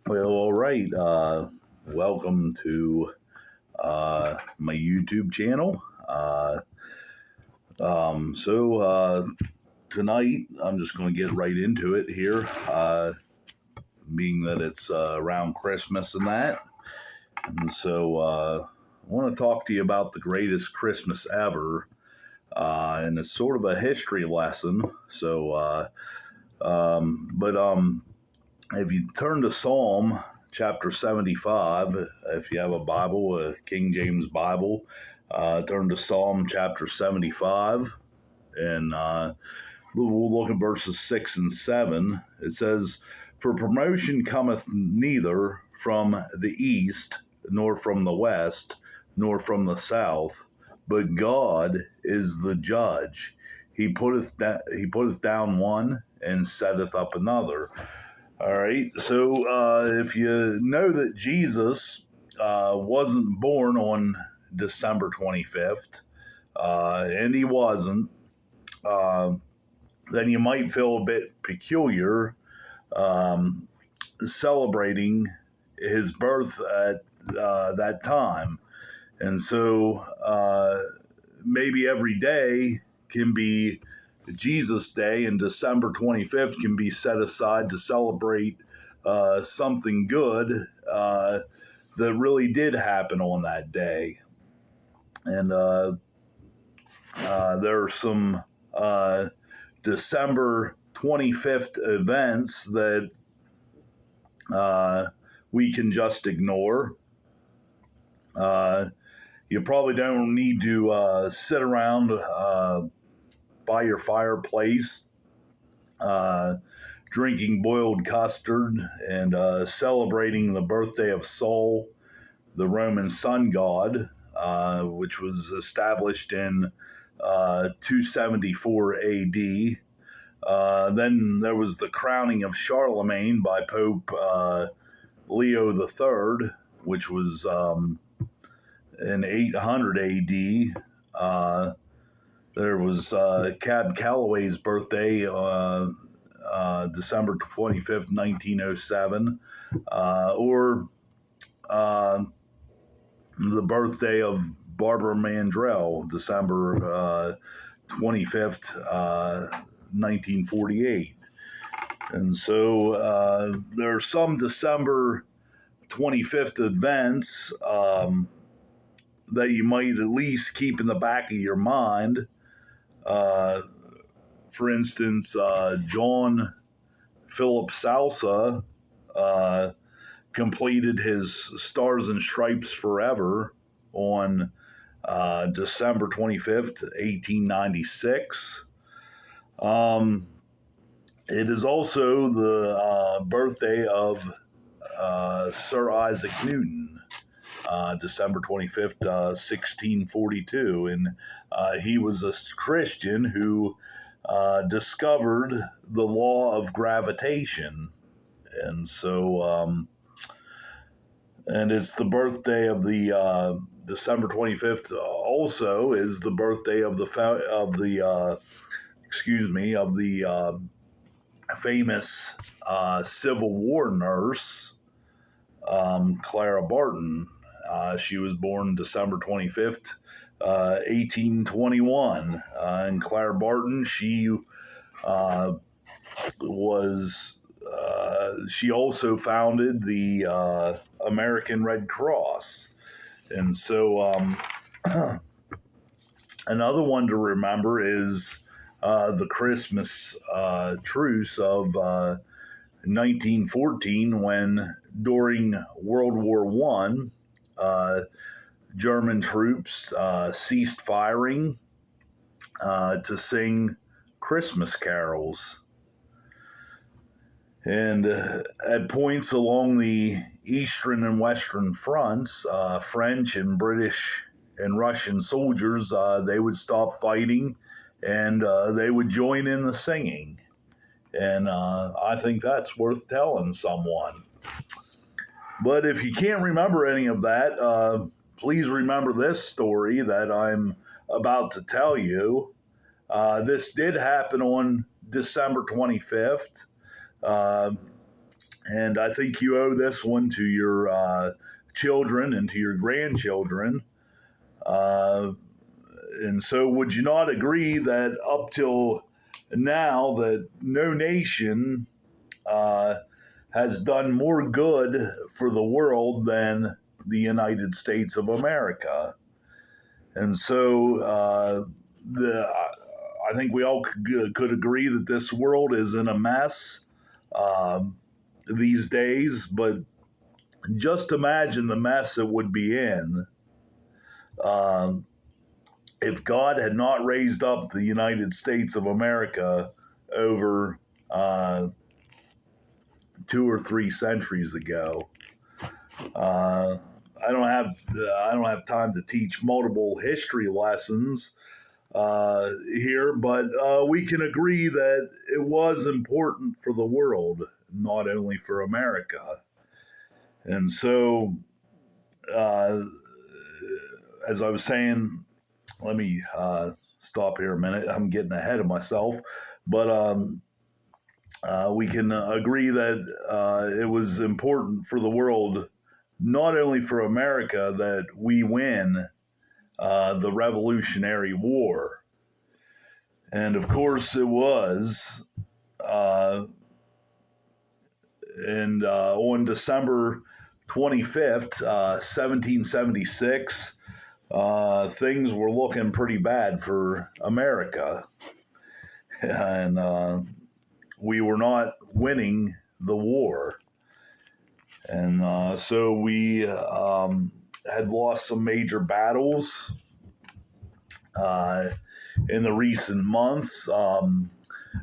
Well, all right. Welcome to my YouTube channel. Tonight I'm just going to get right into it here, being that it's around Christmas and that. And so I want to talk to you about the greatest Christmas ever. And it's sort of a history lesson. If you turn to Psalm chapter 75, if you have a Bible, a King James Bible, turn to Psalm chapter 75, and we'll look at verses 6 and 7. It says, "For promotion cometh neither from the east, nor from the west, nor from the south, but God is the judge. He putteth down one, and setteth up another." All right, so if you know that Jesus wasn't born on December 25th, and he wasn't, then you might feel a bit peculiar celebrating his birth at that time. And so maybe every day can be Jesus Day, and December 25th can be set aside to celebrate something good that really did happen on that day. And there are some December 25th events that we can just ignore. You probably don't need to sit around by your fireplace drinking boiled custard and celebrating the birthday of Sol, the Roman sun god, which was established in 274 AD. Then there was the crowning of Charlemagne by Pope Leo III, which was in 800 AD. There was Cab Calloway's birthday, December 25th, 1907, or the birthday of Barbara Mandrell, December 25th, 1948. And so there are some December 25th events that you might at least keep in the back of your mind. For instance, John Philip Sousa completed his Stars and Stripes Forever on December 25th, 1896. It is also the birthday of Sir Isaac Newton, December 25th, 1642. And he was a Christian who discovered the law of gravitation. And so, and it's the birthday of the December 25th also is the birthday of the famous Civil War nurse, Clara Barton. She was born December 25th, 1821. And Clara Barton, she also founded the American Red Cross. And so another one to remember is the Christmas truce of 1914, when during World War I, German troops ceased firing to sing Christmas carols. And at points along the eastern and western fronts, French and British and Russian soldiers, they would stop fighting and they would join in the singing. And I think that's worth telling someone. But if you can't remember any of that, please remember this story that I'm about to tell you. This did happen on December 25th. And I think you owe this one to your children and to your grandchildren. And so would you not agree that up till now that no nation has done more good for the world than the United States of America? And so I think we all could agree that this world is in a mess these days, but just imagine the mess it would be in if God had not raised up the United States of America over 2 or 3 centuries ago. I don't have time to teach multiple history lessons here, but we can agree that it was important for the world, not only for America. And so, as I was saying, let me stop here a minute. I'm getting ahead of myself, but we can agree that it was important for the world, not only for America, that we win the Revolutionary War. And of course, it was. And on December 25th, 1776, things were looking pretty bad for America. And we were not winning the war. And so we had lost some major battles in the recent months.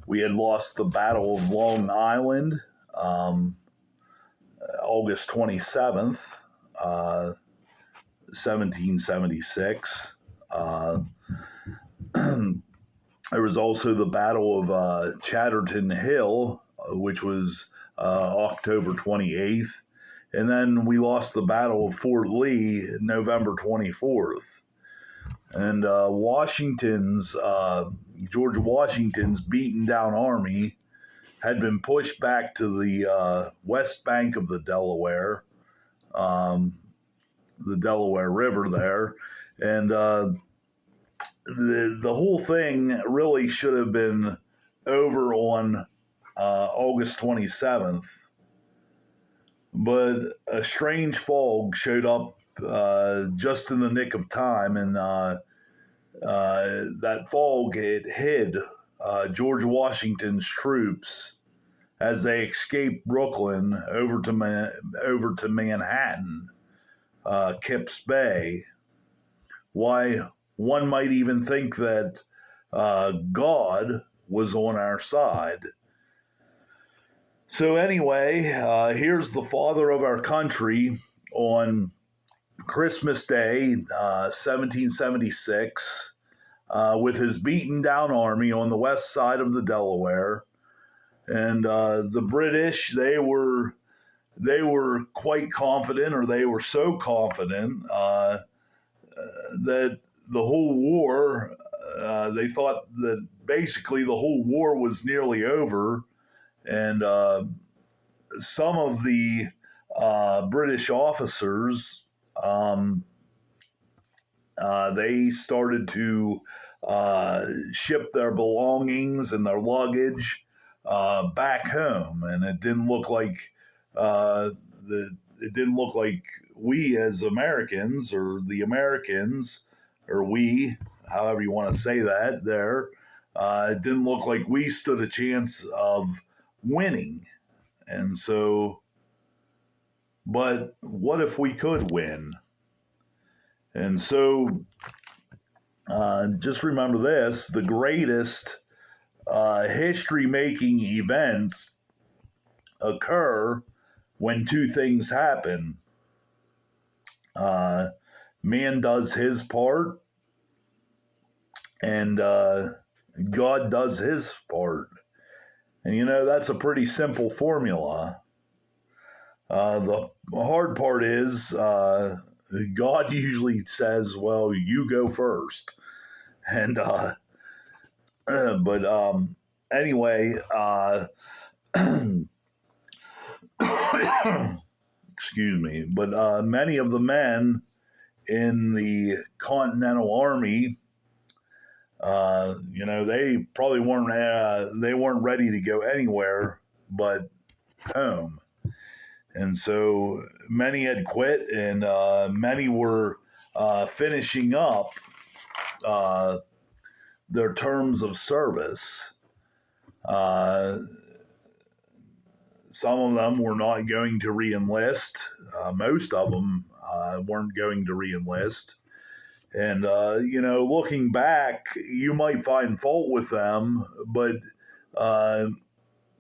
We had lost the Battle of Long Island, August 27th, 1776. There was also the Battle of Chatterton Hill, which was October 28th. And then we lost the Battle of Fort Lee, November 24th. And George Washington's beaten down army had been pushed back to the west bank of the Delaware River there. And the whole thing really should have been over on August 27th. But a strange fog showed up just in the nick of time, and that fog had hid George Washington's troops as they escaped Brooklyn over to Manhattan, Kips Bay. Why, one might even think that God was on our side. So anyway, here's the father of our country on Christmas Day, 1776, with his beaten down army on the west side of the Delaware. And the British, they were quite confident, or they were so confident that the whole war, they thought that basically the whole war was nearly over. And some of the British officers, they started to ship their belongings and their luggage back home, and it didn't look like we as Americans, or the Americans, or we, however you want to say that, there, it didn't look like we stood a chance of winning. And so, but what if we could win? And so, just remember this: the greatest history-making events occur when two things happen. Man does his part, and God does his part. And that's a pretty simple formula. The hard part is God usually says, well, you go first. And but anyway, excuse me, but many of the men in the Continental Army, they probably weren't ready to go anywhere but home. And so many had quit, and many were finishing up their terms of service. Some of them were not going to re-enlist. Most of them weren't going to re-enlist. And, looking back, you might find fault with them, but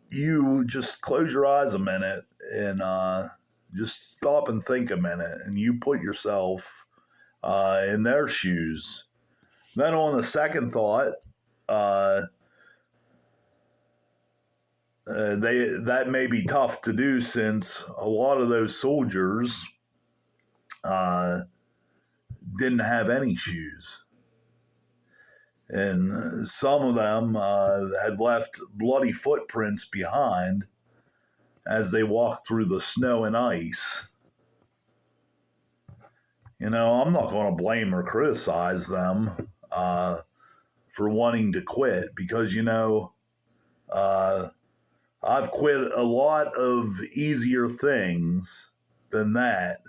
you just close your eyes a minute and just stop and think a minute, and you put yourself in their shoes. Then on the second thought, that may be tough to do, since a lot of those soldiers didn't have any shoes. And some of them had left bloody footprints behind as they walked through the snow and ice. I'm not going to blame or criticize them for wanting to quit, because, I've quit a lot of easier things than that.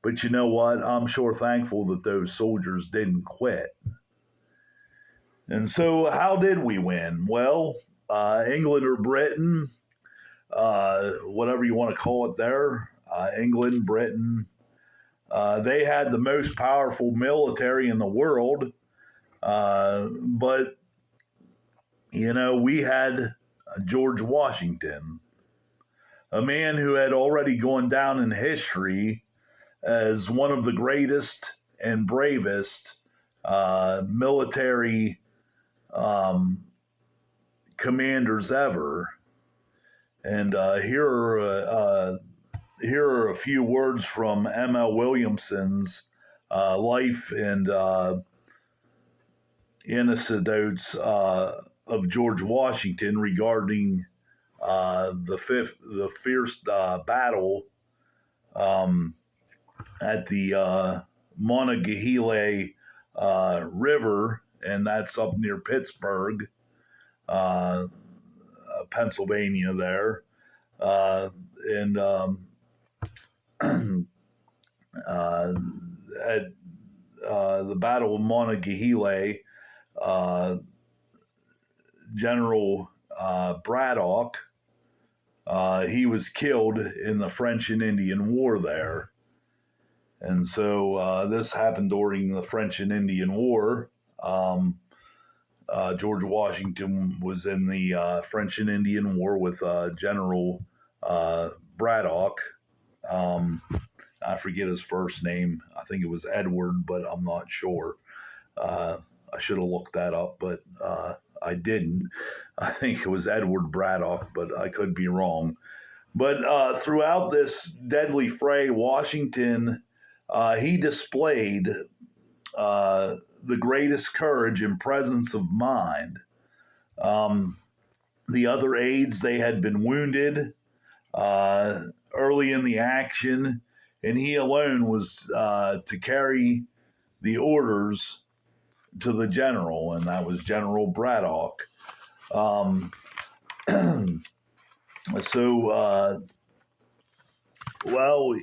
But you know what? I'm sure thankful that those soldiers didn't quit. And so how did we win? Well, England or Britain, whatever you want to call it there, England, Britain, they had the most powerful military in the world. But, we had George Washington, a man who had already gone down in history as one of the greatest and bravest military commanders ever. And here are a few words from M.L. Williamson's life and anecdotes of George Washington regarding the fierce battle at the Monongahela River, and that's up near Pittsburgh, Pennsylvania there. And at the Battle of Monongahela, General Braddock, he was killed in the French and Indian War there. And so this happened during the French and Indian War. George Washington was in the French and Indian War with General Braddock. I forget his first name. I think it was Edward, but I'm not sure. I should have looked that up, but I didn't. I think it was Edward Braddock, but I could be wrong. But throughout this deadly fray, Washington, he displayed the greatest courage and presence of mind. The other aides, they had been wounded early in the action, and he alone was to carry the orders to the general, and that was General Braddock. While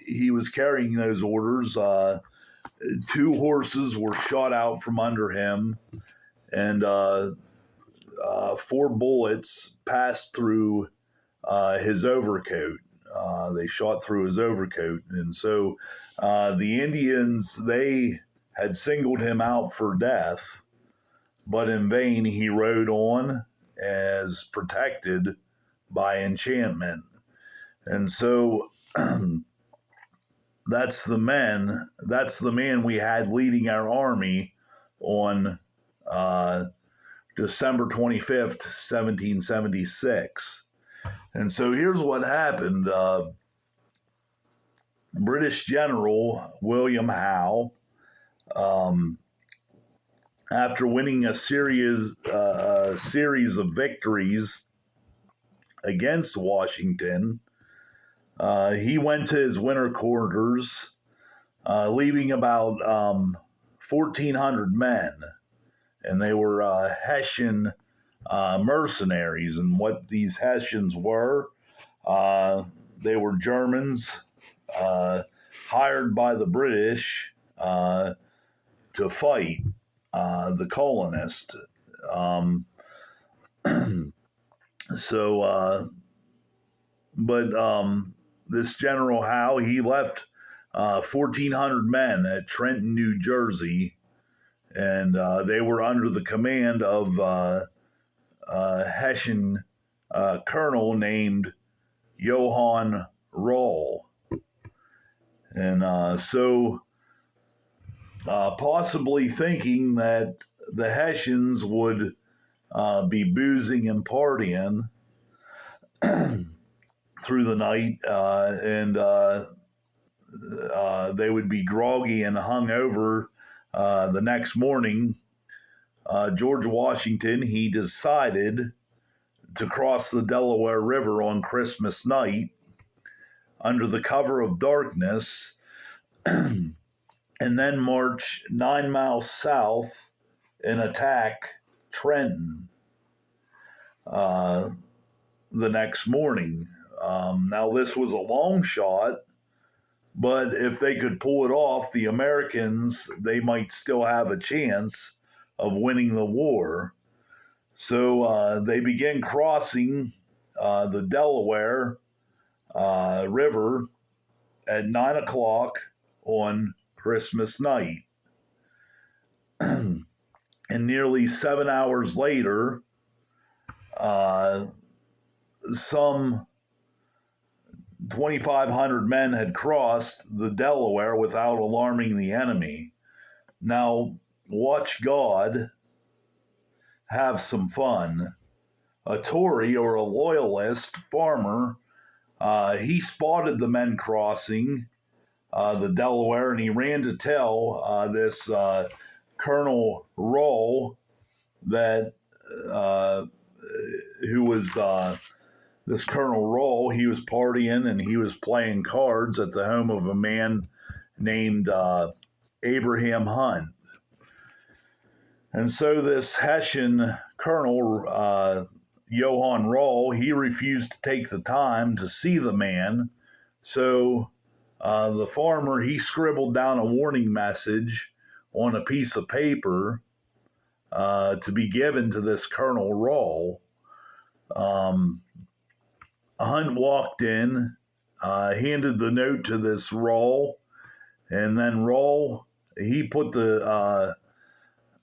he was carrying those orders, 2 horses were shot out from under him, and 4 bullets passed through his overcoat. They shot through his overcoat. And so the Indians, they had singled him out for death, but in vain he rode on as protected by enchantment. And so that's the man we had leading our army on December 25th, 1776. And so here's what happened. British General William Howe, after winning a series of victories against Washington, He went to his winter quarters, leaving about 1,400 men, and they were Hessian mercenaries. And what these Hessians were, they were Germans hired by the British to fight the colonists. This General Howe, he left 1,400 men at Trenton, New Jersey, and they were under the command of a Hessian colonel named Johann Roll. And possibly thinking that the Hessians would be boozing and partying through the night, and they would be groggy and hungover the next morning, George Washington, he decided to cross the Delaware River on Christmas night under the cover of darkness and then march 9 miles south and attack Trenton the next morning. Now, this was a long shot, but if they could pull it off, the Americans, they might still have a chance of winning the war. So they began crossing the Delaware River at 9 o'clock on Christmas night. And nearly 7 hours later, some 2,500 men had crossed the Delaware without alarming the enemy. Now, watch God have some fun. A Tory or a loyalist farmer, he spotted the men crossing the Delaware, and he ran to tell this Colonel Roll that this Colonel Roll, he was partying and he was playing cards at the home of a man named Abraham Hunt. And so this Hessian Colonel, Johann Roll, he refused to take the time to see the man. So the farmer, he scribbled down a warning message on a piece of paper to be given to this Colonel Roll. Hunt walked in, handed the note to this Roll, and then Roll, he put the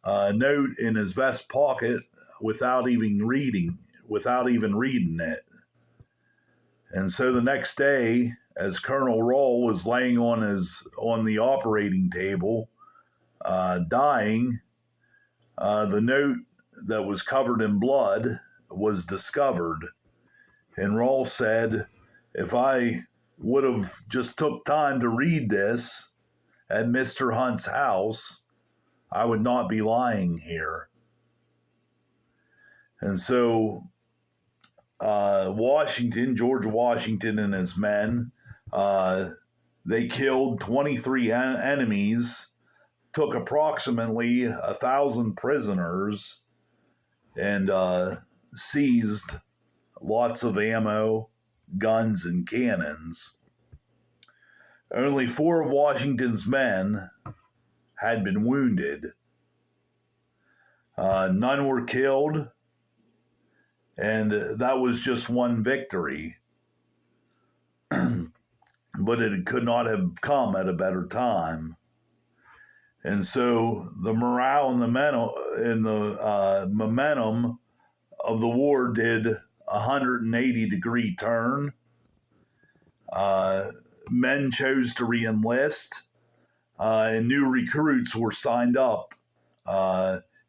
note in his vest pocket without even reading it. And so the next day, as Colonel Roll was laying on the operating table, dying, the note that was covered in blood was discovered. And Roll said, if I would have just took time to read this at Mr. Hunt's house, I would not be lying here. And so George Washington and his men, they killed 23 enemies, took approximately 1,000 prisoners, and seized lots of ammo, guns, and cannons. Only 4 of Washington's men had been wounded. None were killed, and that was just one victory. But it could not have come at a better time. And so the morale and the momentum of the war did a 180-degree turn. Men chose to re-enlist, and new recruits were signed up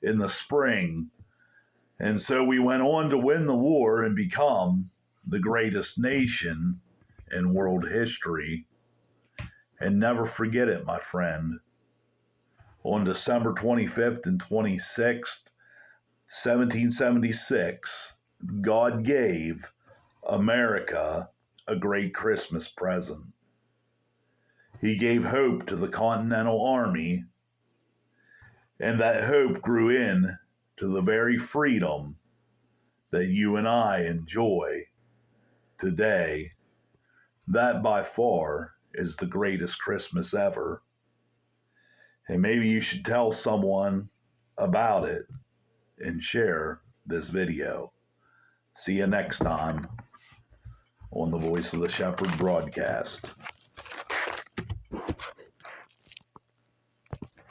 in the spring. And so we went on to win the war and become the greatest nation in world history. And never forget it, my friend. On December 25th and 26th, 1776, God gave America a great Christmas present. He gave hope to the Continental Army, and that hope grew in to the very freedom that you and I enjoy today. That by far is the greatest Christmas ever. And maybe you should tell someone about it and share this video. See you next time on the Voice of the Shepherd broadcast.